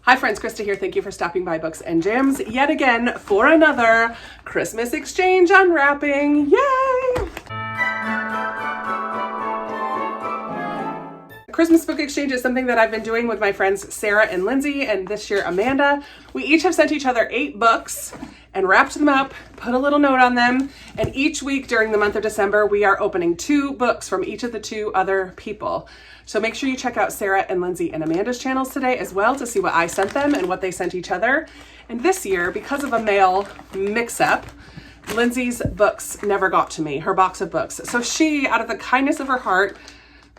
Hi friends, Krista here. Thank you for stopping by Books and Jams yet again for another Christmas exchange unwrapping. Yay! Christmas book exchange is something that I've been doing with my friends Sarah and Lindsay, and this year Amanda. We each have sent each other 8 books and wrapped them up, put a little note on them, and each week during the month of December, we are opening 2 books from each of the 2 other people. So make sure you check out Sarah and Lindsay and Amanda's channels today as well to see what I sent them and what they sent each other. And this year, because of a mail mix-up, Lindsay's books never got to me, her box of books. So she, out of the kindness of her heart,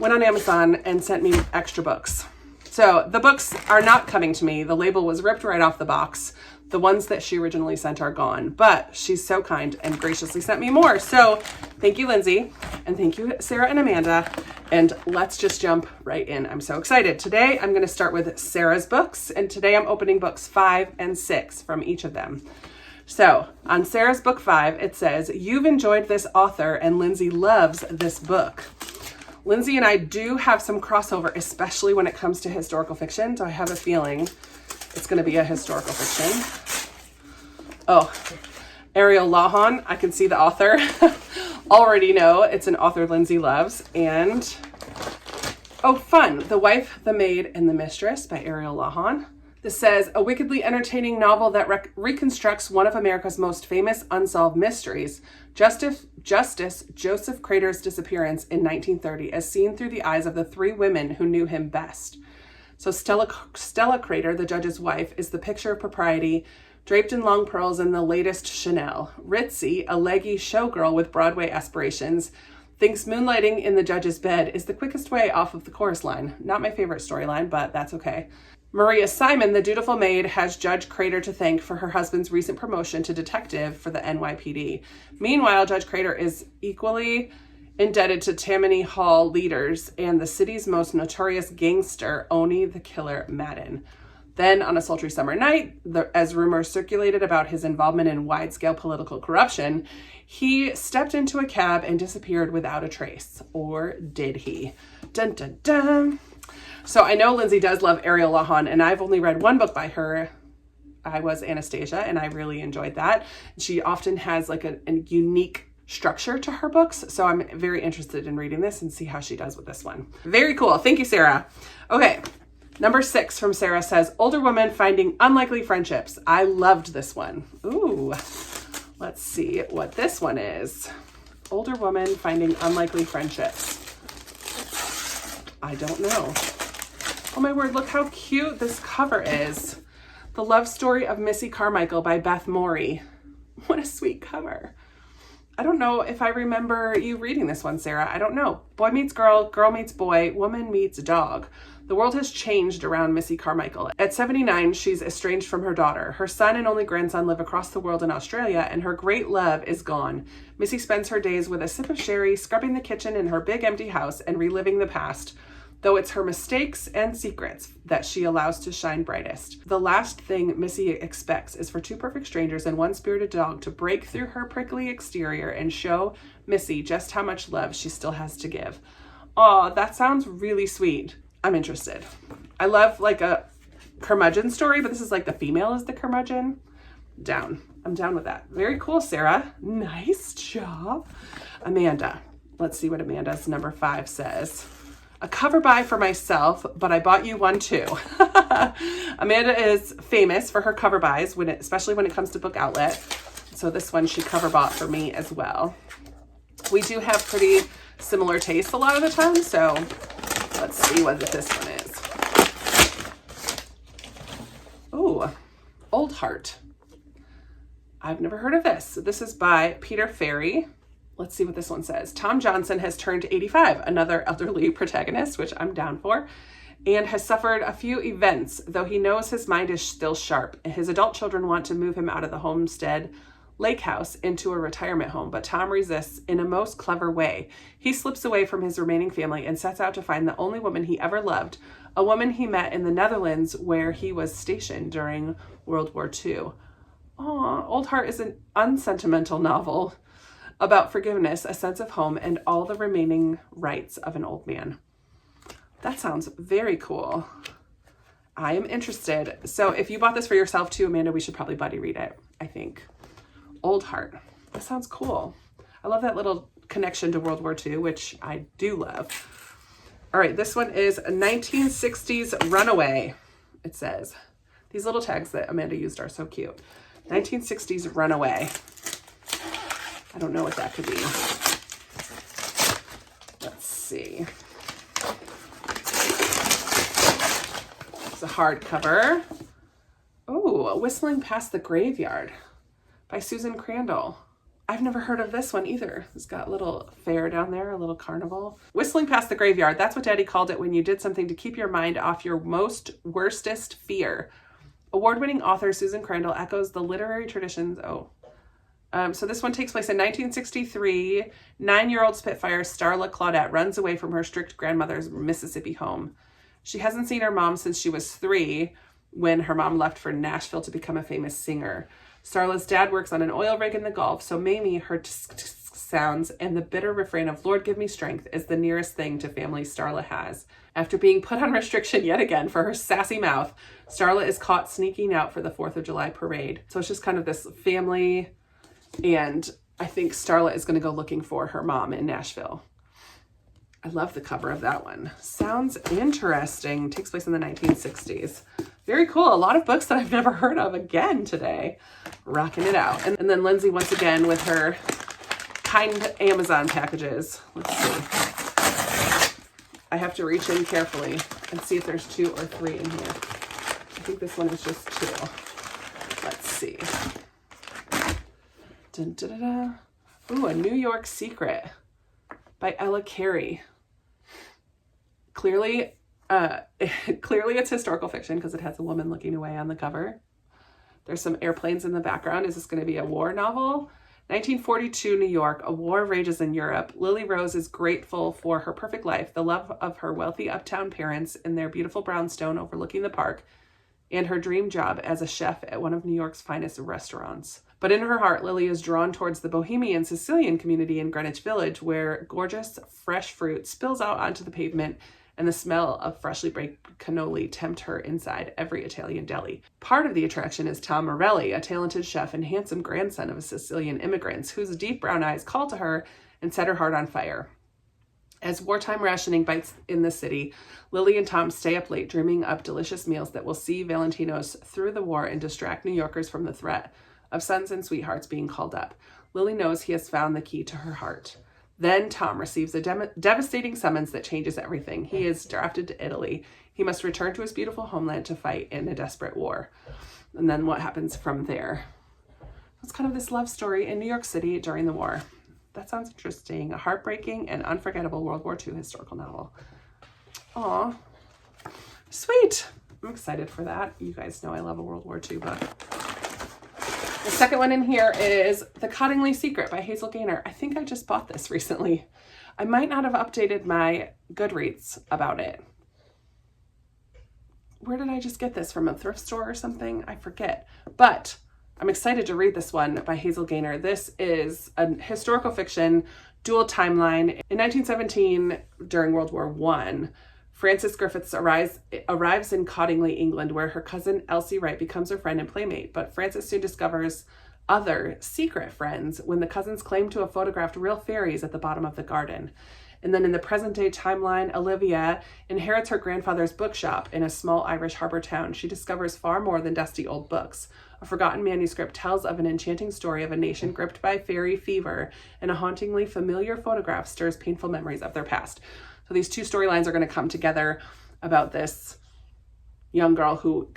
went on Amazon and sent me extra books. So the books are not coming to me. The label was ripped right off the box. The ones that she originally sent are gone, but she's so kind and graciously sent me more. So thank you, Lindsay, and thank you, Sarah and Amanda. And let's just jump right in. I'm so excited. Today, I'm gonna start with Sarah's books, and today I'm opening books 5 and 6 from each of them. So on Sarah's book 5, it says, "You've enjoyed this author and Lindsay loves this book." Lindsay and I do have some crossover, especially when it comes to historical fiction. So I have a feeling it's going to be a historical fiction. Oh, Ariel Lawhon. I can see the author. Already know it's an author Lindsay loves. And, oh, fun. The Wife, the Maid, and the Mistress by Ariel Lawhon. This says, a wickedly entertaining novel that reconstructs one of America's most famous unsolved mysteries, Justice Joseph Crater's disappearance in 1930, as seen through the eyes of the 3 women who knew him best. So Stella Crater, the judge's wife, is the picture of propriety, draped in long pearls and the latest Chanel. Ritzy, a leggy showgirl with Broadway aspirations, thinks moonlighting in the judge's bed is the quickest way off of the chorus line. Not my favorite storyline, but that's okay. Maria Simon, the dutiful maid, has Judge Crater to thank for her husband's recent promotion to detective for the NYPD. Meanwhile, Judge Crater is equally indebted to Tammany Hall leaders and the city's most notorious gangster, Oni the Killer Madden. Then, on a sultry summer night, as rumors circulated about his involvement in wide-scale political corruption, he stepped into a cab and disappeared without a trace. Or did he? Dun, dun, dun. So I know Lindsay does love Ariel Lawhon, and I've only read one book by her. I Was Anastasia, and I really enjoyed that. She often has like a unique structure to her books, so I'm very interested in reading this and see how she does with this one. Very cool. Thank you, Sarah. Okay, number 6 from Sarah says, Older Woman Finding Unlikely Friendships. I loved this one. Ooh, let's see what this one is. Older Woman Finding Unlikely Friendships. I don't know. Oh my word, look how cute this cover is. The Love Story of Missy Carmichael by Beth Morey. What a sweet cover. I don't know if I remember you reading this one, Sarah. I don't know. Boy meets girl, girl meets boy, woman meets dog. The world has changed around Missy Carmichael. At 79, she's estranged from her daughter. Her son and only grandson live across the world in Australia, and her great love is gone. Missy spends her days with a sip of sherry, scrubbing the kitchen in her big empty house and reliving the past, though it's her mistakes and secrets that she allows to shine brightest. The last thing Missy expects is for 2 perfect strangers and one spirited dog to break through her prickly exterior and show Missy just how much love she still has to give. Aw, that sounds really sweet. I'm interested. I love like a curmudgeon story, but this is like the female is the curmudgeon. Down. I'm down with that. Very cool, Sarah. Nice job. Amanda. Let's see what Amanda's number 5 says. A cover buy for myself, but I bought you one too. Amanda is famous for her cover buys, especially when it comes to Book Outlet. So this one she cover bought for me as well. We do have pretty similar tastes a lot of the time, so let's see what this one is. Ooh, Old Heart. I've never heard of this. This is by Peter Ferry. Let's see what this one says. Tom Johnson has turned 85, another elderly protagonist, which I'm down for, and has suffered a few events, though he knows his mind is still sharp. His adult children want to move him out of the homestead lake house into a retirement home, but Tom resists in a most clever way. He slips away from his remaining family and sets out to find the only woman he ever loved, a woman he met in the Netherlands where he was stationed during World War II. Aw, Old Heart is an unsentimental novel about forgiveness, a sense of home, and all the remaining rights of an old man. That sounds very cool. I am interested. So if you bought this for yourself too, Amanda, we should probably buddy read it, I think. Old Heart. That sounds cool. I love that little connection to World War II, which I do love. All right, this one is a 1960s Runaway, it says. These little tags that Amanda used are so cute. 1960s Runaway. I don't know what that could be. Let's see. It's a hardcover. Oh, Whistling Past the Graveyard by Susan Crandall. I've never heard of this one either. It's got a little fair down there, a little carnival. Whistling Past the Graveyard. That's what Daddy called it when you did something to keep your mind off your most worstest fear. Award-winning author Susan Crandall echoes the literary traditions. So this one takes place in 1963. 9-year-old Spitfire Starla Claudette runs away from her strict grandmother's Mississippi home. She hasn't seen her mom since she was 3, when her mom left for Nashville to become a famous singer. Starla's dad works on an oil rig in the Gulf, so Mamie, her sounds, and the bitter refrain of "Lord, give me strength" is the nearest thing to family Starla has. After being put on restriction yet again for her sassy mouth, Starla is caught sneaking out for the 4th of July parade. So it's just kind of this family, and I think Starla is going to go looking for her mom in Nashville. I love the cover of that one. Sounds interesting. Takes place in the 1960s. Very cool. A lot of books that I've never heard of again today. Rocking it out. And then Lindsay once again with her kind Amazon packages. Let's see. I have to reach in carefully and see if there's 2 or 3 in here. I think this one is just 2. Let's see. Dun, da, da, da. Ooh, A New York Secret by Ella Carey. Clearly it's historical fiction because it has a woman looking away on the cover. There's some airplanes in the background. Is this going to be a war novel? 1942 New York. A war rages in Europe. Lily Rose is grateful for her perfect life, the love of her wealthy uptown parents in their beautiful brownstone overlooking the park, and her dream job as a chef at one of New York's finest restaurants. But in her heart, Lily is drawn towards the bohemian Sicilian community in Greenwich Village, where gorgeous, fresh fruit spills out onto the pavement and the smell of freshly baked cannoli tempt her inside every Italian deli. Part of the attraction is Tom Morelli, a talented chef and handsome grandson of Sicilian immigrants, whose deep brown eyes call to her and set her heart on fire. As wartime rationing bites in the city, Lily and Tom stay up late dreaming up delicious meals that will see Valentinos through the war and distract New Yorkers from the threat of sons and sweethearts being called up. Lily knows he has found the key to her heart. Then Tom receives a devastating summons that changes everything. He is drafted to Italy. He must return to his beautiful homeland to fight in a desperate war. And then what happens from there? It's kind of this love story in New York City during the war. That sounds interesting. A heartbreaking and unforgettable World War II historical novel. Aw, sweet. I'm excited for that. You guys know I love a World War II book. The second one in here is The Cottingley Secret by Hazel Gaynor. I think I just bought this recently. I might not have updated my Goodreads about it. Where did I just get this? From a thrift store or something? I forget. But I'm excited to read this one by Hazel Gaynor. This is a historical fiction dual timeline. In 1917, during World War I, Frances Griffiths arrives in Cottingley, England, where her cousin Elsie Wright becomes her friend and playmate. But Frances soon discovers other secret friends when the cousins claim to have photographed real fairies at the bottom of the garden. And then in the present-day timeline, Olivia inherits her grandfather's bookshop in a small Irish harbor town. She discovers far more than dusty old books. A forgotten manuscript tells of an enchanting story of a nation gripped by fairy fever, and a hauntingly familiar photograph stirs painful memories of their past. So these 2 storylines are going to come together about this young girl who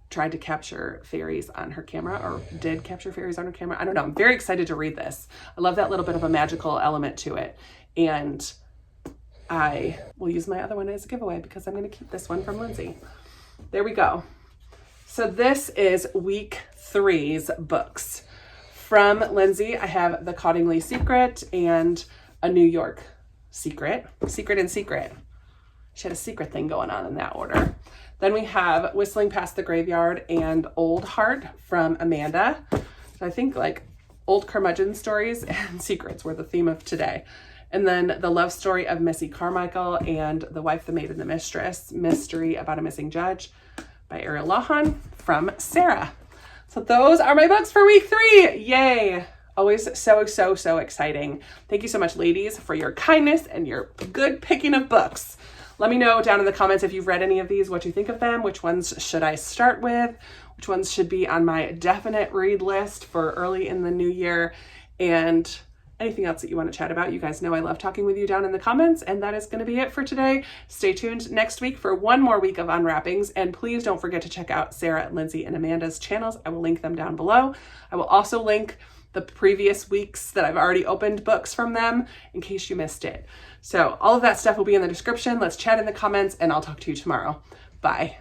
tried to capture fairies on her camera, or did capture fairies on her camera. I don't know. I'm very excited to read this. I love that little bit of a magical element to it. And I will use my other one as a giveaway because I'm going to keep this one from Lindsay. There we go. So this is week 3's books. From Lindsay, I have The Cottingley Secret and A New York Secret. Secret and Secret. She had a secret thing going on in that order. Then we have Whistling Past the Graveyard and Old Heart from Amanda. I think like old curmudgeon stories and secrets were the theme of today. And then The Love Story of Missy Carmichael and The Wife, the Maid, and the Mistress, Mystery About a Missing Judge by Ariel Lawhon from Sarah. So those are my books for week 3. Yay. Always so exciting. Thank you so much, ladies, for your kindness and your good picking of books. Let me know down in the comments if you've read any of these, what you think of them, which ones should I start with, which ones should be on my definite read list for early in the new year, and anything else that you want to chat about. You guys know I love talking with you down in the comments, and that is going to be it for today. Stay tuned next week for one more week of unwrappings, and please don't forget to check out Sarah, Lindsay, and Amanda's channels. I will link them down below. I will also link the previous weeks that I've already opened books from them in case you missed it. So all of that stuff will be in the description. Let's chat in the comments, and I'll talk to you tomorrow. Bye.